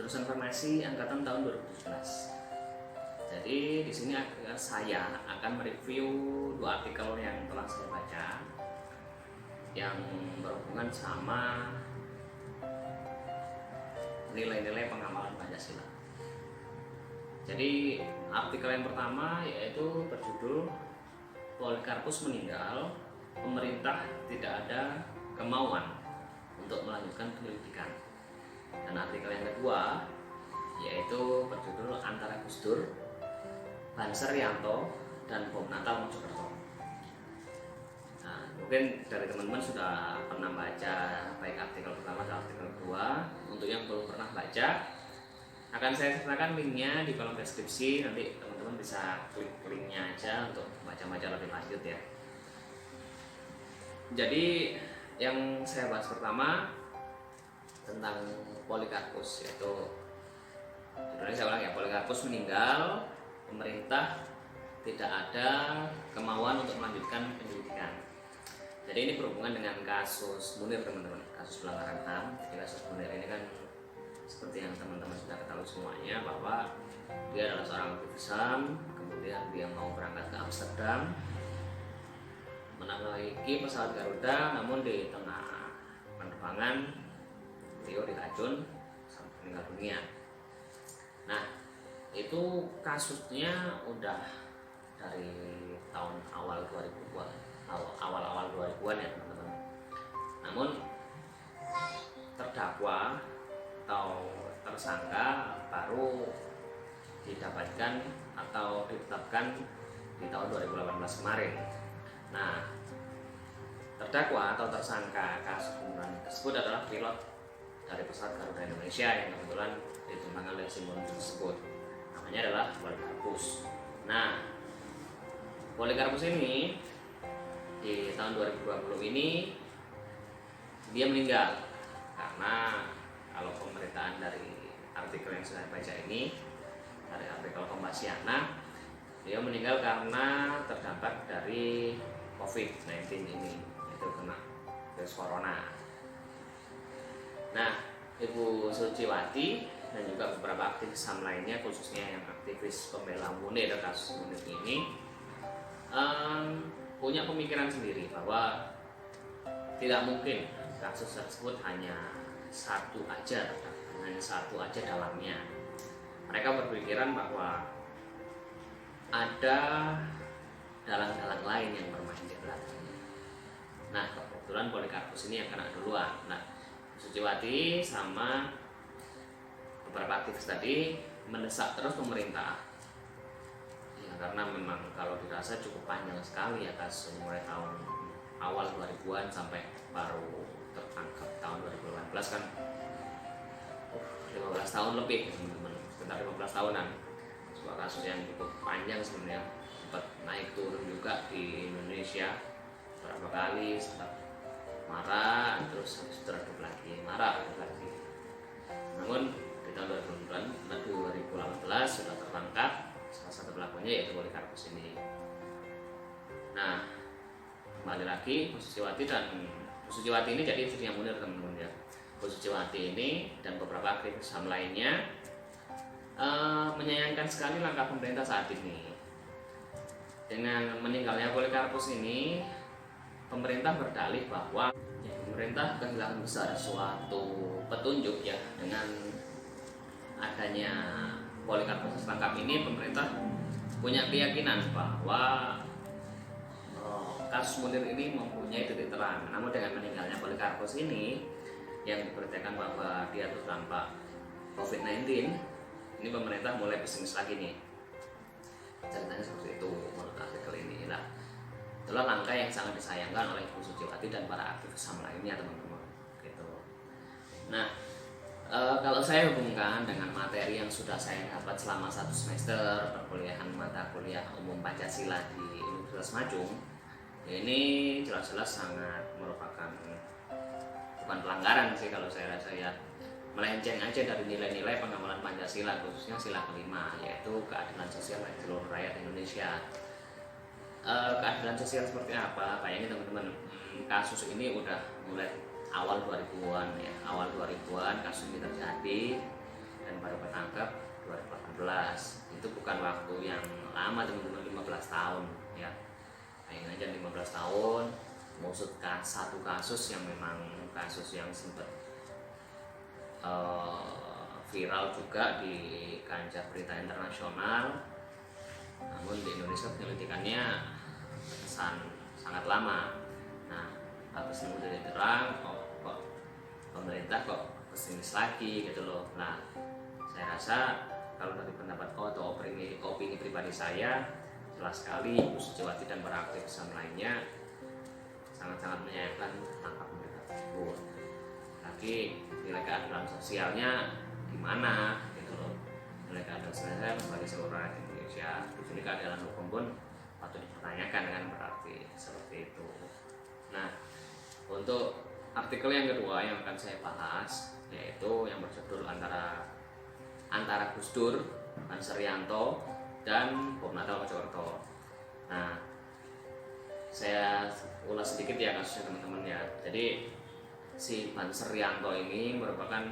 jurusan Farmasi angkatan tahun 2017. Jadi di sini saya akan mereview 2 artikel yang telah saya baca yang berhubungan sama nilai-nilai pengamalan Pancasila. Jadi artikel yang pertama yaitu berjudul Polikarpus meninggal, pemerintah tidak ada kemauan untuk melanjutkan penyelidikan. Dan artikel yang kedua yaitu berjudul Antara Gus Dur, Banser Rianto, dan Bom Natal Mojokerto. Nah, mungkin dari teman-teman sudah pernah baca baik artikel pertama dan artikel kedua. Untuk yang belum pernah baca, akan saya sertakan linknya di kolom deskripsi. Nanti teman-teman bisa klik linknya aja untuk baca-baca lebih lanjut ya. Jadi yang saya bahas pertama tentang Polikarpus, yaitu judulnya saya ulang ya, Polikarpus meninggal, pemerintah tidak ada kemauan untuk melanjutkan penyelidikan. Jadi ini berhubungan dengan kasus Munir teman-teman, kasus pelanggaran HAM. Jadi kasus Munir ini kan seperti yang teman-teman sudah ketahui semuanya, bahwa dia adalah seorang aktivis HAM, kemudian dia mau berangkat ke Amsterdam menaiki pesawat Garuda, namun di tengah penerbangan beliau diracun sampai meninggal dunia. Nah, itu kasusnya udah dari tahun awal 2000-an, awal-awal 2000-an ya teman-teman. Namun terdakwa atau tersangka baru didapatkan atau ditetapkan di tahun 2018 kemarin. Nah, terdakwa atau tersangka kasus pembunuhan tersebut adalah pilot dari pesawat Garuda Indonesia yang kebetulan ditumpang oleh simbol tersebut. Namanya adalah Polikarpus. Nah, Polikarpus ini di tahun 2020 ini dia meninggal karena kalau pemberitaan dari artikel yang saya baca ini, dari artikel Kompasiana, dia meninggal karena terdampak dari COVID-19 ini, yaitu kena virus corona. Nah, Ibu Suciwati dan juga beberapa aktivis HAM lainnya, khususnya yang aktivis pembela Munir, kasus Munir ini, punya pemikiran sendiri bahwa tidak mungkin kasus tersebut hanya satu aja dalamnya. Mereka berpikiran bahwa ada dalang-dalang lain yang bermain di belakangnya. Nah, kebetulan Polikarpus ini yang kena duluan. Nah, Suciwati sama beberapa aktivis tadi mendesak terus pemerintah ya, karena memang kalau dirasa cukup panjang sekali ya kasus, mulai tahun awal 2000-an sampai baru tertangkap tahun 2018 kan 15 tahun lebih teman-teman, sekitar 15 tahunan. Sebuah kasus yang cukup panjang sebenarnya, sempat naik turun juga di Indonesia beberapa kali, sempat marah terus redup lagi, marah redup lagi. Namun di tahun 2018 sudah tertangkap salah satu pelakunya, yaitu Polikarpus ini. Nah, kembali lagi Bu Suciwati ini jadi istrinya Munir teman-teman ya. Bu Suciwati ini dan beberapa aktivis HAM lainnya menyayangkan sekali langkah pemerintah saat ini. Dengan meninggalnya Polikarpus ini, pemerintah berdalih bahwa pemerintah kehilangan besar suatu petunjuk ya. Dengan adanya Polikarpus tertangkap ini, pemerintah punya keyakinan bahwa kasus Munir ini mempunyai titik terang. Namun dengan meninggalnya Polikarpus ini, yang diberitakan bahwa dia terdampak COVID-19, ini pemerintah mulai pesimis lagi nih. Ceritanya seperti itu menurut artikel ini. Nah, itulah langkah yang sangat disayangkan oleh Bu Suciwati dan para aktivis HAM lainnya teman-teman. Gitu. Nah, kalau saya hubungkan dengan materi yang sudah saya dapat selama 1 semester perkuliahan mata kuliah umum Pancasila di Universitas Majung, ini jelas-jelas sangat merupakan bukan pelanggaran sih kalau saya rasa ya, melenceng aja dari nilai-nilai pengamalan Pancasila, khususnya sila kelima, yaitu keadilan sosial bagi seluruh rakyat Indonesia. Keadilan sosial seperti apa? Kayaknya teman-teman, kasus ini udah mulai awal 2000-an ya, awal 2000-an kasus ini terjadi dan baru ketangkep 2018. Itu bukan waktu yang lama teman-teman, 15 tahun ya. Bayangin aja 15 tahun mengusut satu kasus yang memang kasus yang sempat viral juga di kancah berita internasional. Namun di Indonesia penyelidikannya terkesan sangat lama. Nah, habis itu udah diterang, kok pemerintah kok pesimis lagi gitu loh. Nah, saya rasa kalau dari pendapat atau opini pribadi saya, jelas sekali Ibu Suciwati dan para aktivis lainnya sangat-sangat menyayangkan tangkap mereka tersebut. Tapi nilai keadilan sosialnya gimana gitu loh. Nilai keadilan sosial bagi seluruh rakyat Indonesia. Di sini keadilan hukum pun patut dipertanyakan kan, berarti seperti itu. Nah, untuk artikel yang kedua yang akan saya bahas yaitu yang berjudul antara Gus Dur, Banser Rianto, dan Bom Natal Mojokerto. Nah, saya ulas sedikit ya kasusnya teman-teman ya. Jadi si Banser Rianto ini merupakan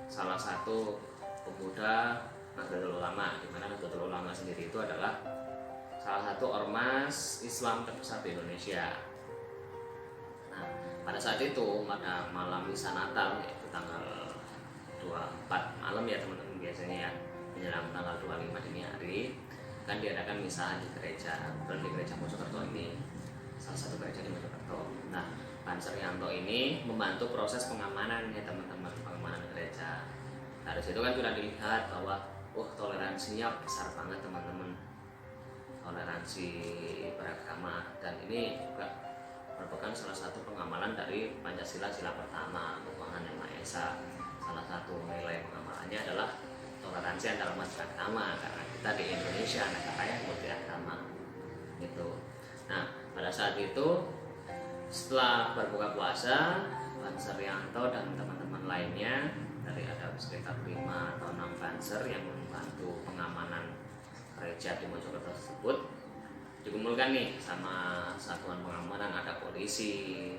salah satu pemuda Nahdlatul Ulama, di mana Nahdlatul Ulama sendiri itu adalah salah satu ormas Islam terbesar di Indonesia. Nah, pada saat itu pada malam misa Natal, yaitu tanggal 24 malam ya teman-teman biasanya ya, menjelang tanggal 25 dini hari kan diadakan misa di gereja, di gereja Mojokerto ini, salah satu gereja di Mojokerto. Nah, Banser Rianto ini membantu proses pengamanan ya teman-teman, pengamanan gereja. Nah, dari situ kan sudah dilihat bahwa toleransinya besar banget teman-teman, toleransi beragama, dan ini juga merupakan salah satu pengamalan dari Pancasila sila pertama, Tuhan Yang Maha Esa. Salah satu nilai pengamalannya adalah toleransi antar umat beragama, karena kita di Indonesia negara yang multiagama gitu. Nah, pada saat itu setelah berbuka puasa, Banser Rianto dan teman-teman lainnya dari ada sekitar 5 atau 6 banser yang membantu pengamanan gereja di Mojokerto tersebut dikumpulkan nih sama satuan pengamanan, ada polisi,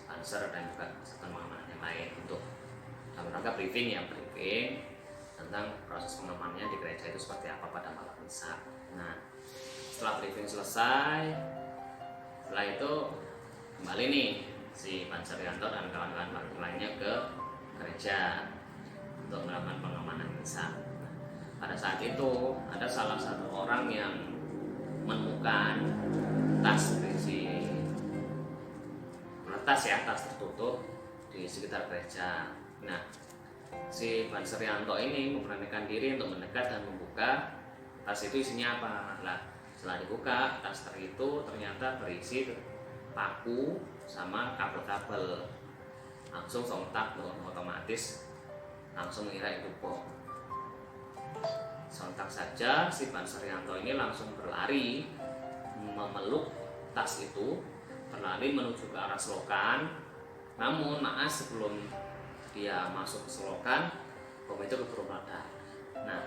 banser, dan juga satuan pengamanan yang lain untuk dalam rangka briefing tentang proses pengamanannya di gereja itu seperti apa pada malam misa. Nah, setelah briefing selesai, setelah itu kembali nih si Banser Rianto dan kawan-kawan lainnya ke gereja untuk melakukan pengamanan misa. Nah, pada saat itu ada salah satu orang yang menemukan tas berisi tas tertutup di sekitar gereja. Nah, si Banser Rianto ini memberanikan diri untuk mendekat dan membuka tas itu isinya apa. Nah, setelah dibuka, tas itu ternyata berisi paku sama kabel-kabel. Langsung sontak otomatis langsung mengira itu bom. Sontak saja si Banser Rianto ini langsung berlari memeluk tas itu, berlari menuju ke arah selokan. Namun naas sebelum dia masuk ke selokan, bom itu keburu meledak. Nah,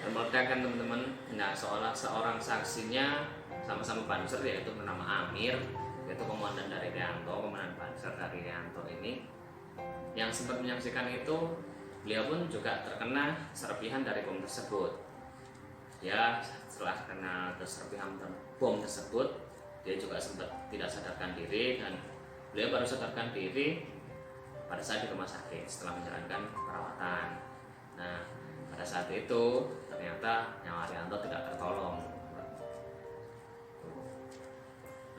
meledak kan teman-teman. Nah, seorang saksinya sama-sama Banser, yaitu bernama Amir, yaitu komandan dari Rianto, komandan Banser dari Rianto ini, yang sempat menyaksikan itu. Beliau pun juga terkena serpihan dari bom tersebut. Ya, setelah kena serpihan bom tersebut, dia juga sempat tidak sadarkan diri, dan beliau baru sadarkan diri pada saat di rumah sakit setelah menjalankan perawatan. Nah, pada saat itu ternyata nyawa Rianto tidak tertolong.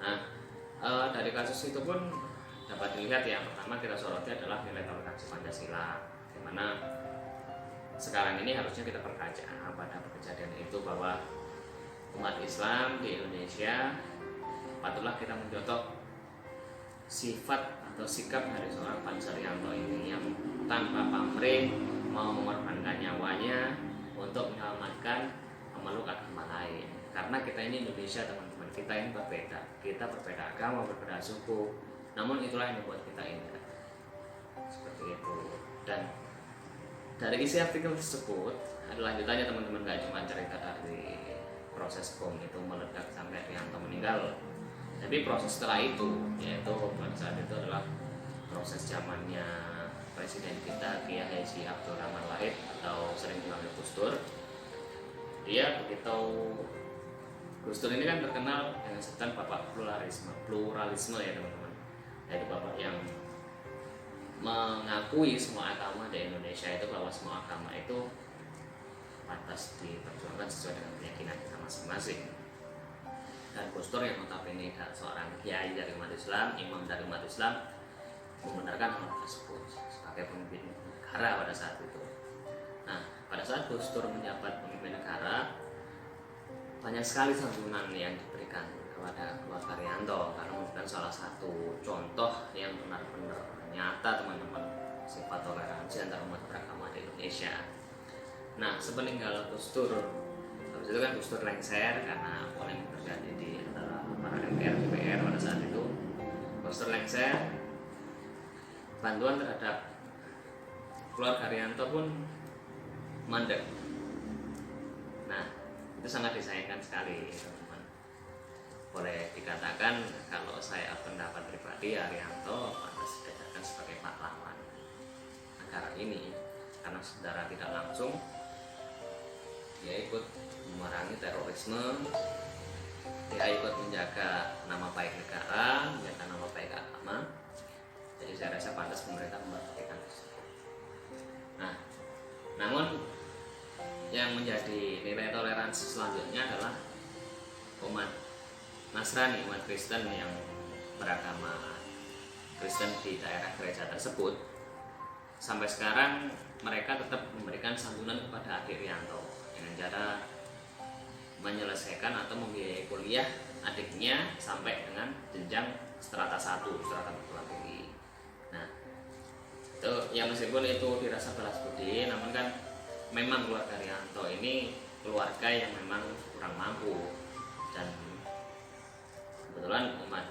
Nah, dari kasus itu pun dapat dilihat yang pertama kita soroti adalah nilai toleransi Pancasila, di mana sekarang ini harusnya kita berkaca pada kejadian itu bahwa umat Islam di Indonesia patutlah kita mencontoh sifat atau sikap dari seorang Banser Rianto ini yang tanpa pamrih mau mengorbankan nyawanya untuk menyelamatkan pemeluk agama lain. Karena kita ini Indonesia teman-teman, kita ini berbeda, kita berbeda agama, berbeda suku, namun itulah yang membuat kita indah. Seperti itu. Dan dari isi artikel tersebut ada lanjutannya teman-teman, gak cuma cerita dari proses bom itu meledak sampai Rianto meninggal, tapi proses setelah itu, yaitu pada saat itu adalah proses zamannya presiden kita Kiai Haji Abdurrahman Wahid atau sering dipanggil Gus Dur. Dia begitu, Gus Dur ini kan terkenal dengan sebutan bapak pluralisme ya teman-teman. Yaitu bapak yang mengakui semua agama di Indonesia itu, bahwa semua agama itu pantas diperjuangkan sesuai dengan keyakinan kita masing-masing. Dan Gus Dur yang notabene seorang kiai dari umat Islam, imam dari umat Islam, membenarkan hal tersebut sebagai pemimpin negara pada saat itu. Nah, pada saat Gus Dur menjabat pemimpin negara, banyak sekali santunan yang diberikan kepada keluarga Riyanto, karena merupakan salah satu contoh yang benar-benar nyata teman-teman sifat toleransi antar umat beragama di Indonesia. Nah, sepeninggal Gus Dur, habis itu kan Gus Dur lengser karena polemik terjadi di antara para MPR DPR pada saat itu. Gus Dur lengser, bantuan terhadap keluarga Riyanto pun mandek. Nah, itu sangat disayangkan sekali teman-teman. Boleh dikatakan kalau saya pendapat pribadi, Riyanto pantas dikatakan sebagai pahlawan negara ini, karena secara tidak langsung dia ikut memerangi terorisme, dia ikut menjaga nama baik negara, menjaga nama baik agama. Jadi saya rasa pantas pemerintah memperhatikan. Nah, namun yang menjadi nilai toleransi selanjutnya adalah umat Nasrani, umat Kristen yang beragama Kristen di daerah gereja tersebut. Sampai sekarang mereka tetap memberikan santunan kepada adik Riyanto dengan cara menyelesaikan atau membiayai kuliah adiknya sampai dengan jenjang strata 1, strata perguruan tinggi. Nah, itu ya meskipun itu dirasa balas budi, namun kan memang keluarga Riyanto ini keluarga yang memang kurang mampu, dan kebetulan umat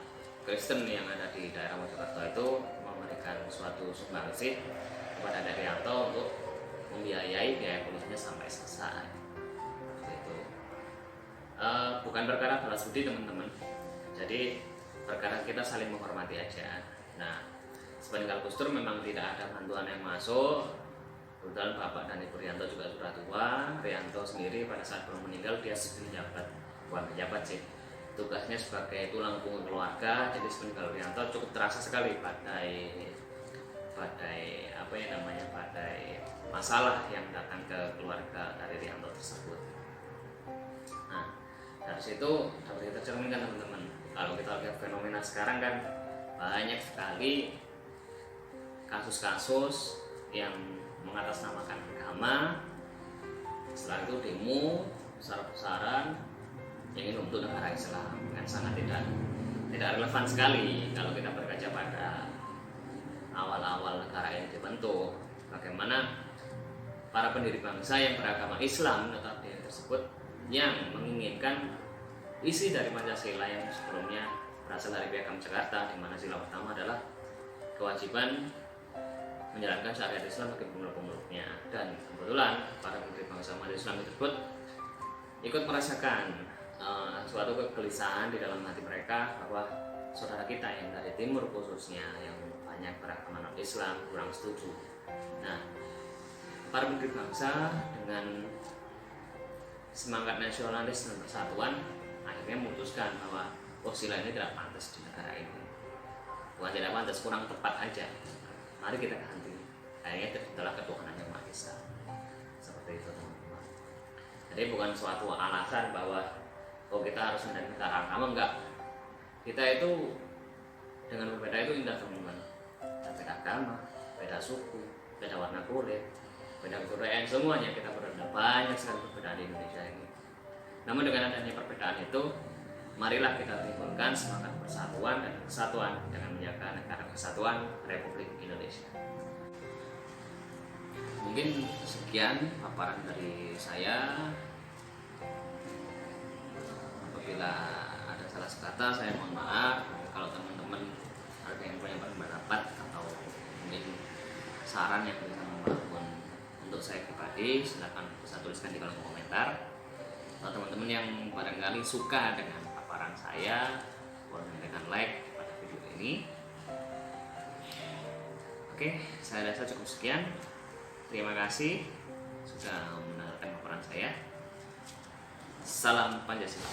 Kristen yang ada di daerah Mojokerto itu memberikan suatu sumbangsih kepada adik Riyanto untuk membiayai biaya kuliahnya sampai selesai. Seperti itu. Bukan perkara balas budi teman-teman, jadi perkara kita saling menghormati aja. Nah, sepeninggal Gus Dur memang tidak ada bantuan yang masuk. Kebetulan bapak dan ibu Riyanto juga sudah tua. Riyanto sendiri pada saat belum meninggal dia sudah bukan pejabat sih, tugasnya sebagai tulang punggung keluarga. Jadi sepeninggal Riyanto cukup terasa sekali badai masalah yang datang ke keluarga dari Riyanto tersebut. Nah, dari situ dapat kita cerminkan teman-teman. Kalau kita lihat fenomena sekarang kan banyak sekali kasus-kasus yang mengatasnamakan agama, setelah itu demo besar-besaran ingin untuk negara Islam, kan sangat tidak relevan sekali kalau kita berkaca pada awal-awal negara yang dibentuk. Bagaimana para pendiri bangsa yang beragama Islam notabene tersebut yang menginginkan isi dari Pancasila yang sebelumnya berasal dari Piagam Jakarta, di mana sila pertama adalah kewajiban menjalankan syariat Islam bagi pemeluk-pemeluknya. Dan kebetulan para pendiri bangsa umat Islam tersebut ikut merasakan suatu kegelisahan di dalam hati mereka bahwa saudara kita yang dari timur khususnya yang banyak beragama non-Islam kurang setuju. Nah, para pendiri bangsa dengan semangat nasionalis dan persatuan akhirnya memutuskan bahwa sila ini tidak pantas di negara ini. Bukan tidak pantas, kurang tepat aja. Mari kita ganti. Akhirnya adalah ketuhanan yang Maha Esa. Seperti itu teman-teman. Jadi bukan suatu alasan bahwa kita harus menjadi agama, enggak. Kita itu dengan berbeda itu indah teman-teman. Beda agama, beda suku, beda warna kulit, beda kebudayaan, semuanya kita berbeda. Banyak sekali perbedaan di Indonesia ini. Namun dengan adanya perbedaan itu, marilah kita timbulkan semangat persatuan dan kesatuan dengan menjaga negara kesatuan Republik Indonesia. Mungkin sekian paparan dari saya. Apabila ada salah kata saya mohon maaf. Kalau teman-teman ada yang punya pendapat atau mungkin saran yang bisa membangun untuk saya pribadi, silakan bisa tuliskan di kolom komentar. Kalau teman-teman yang barangkali suka dengan paparan saya, boleh memberikan like pada video ini. Oke, saya rasa cukup sekian. Terima kasih sudah mendengarkan paparan saya. Salam Pancasila.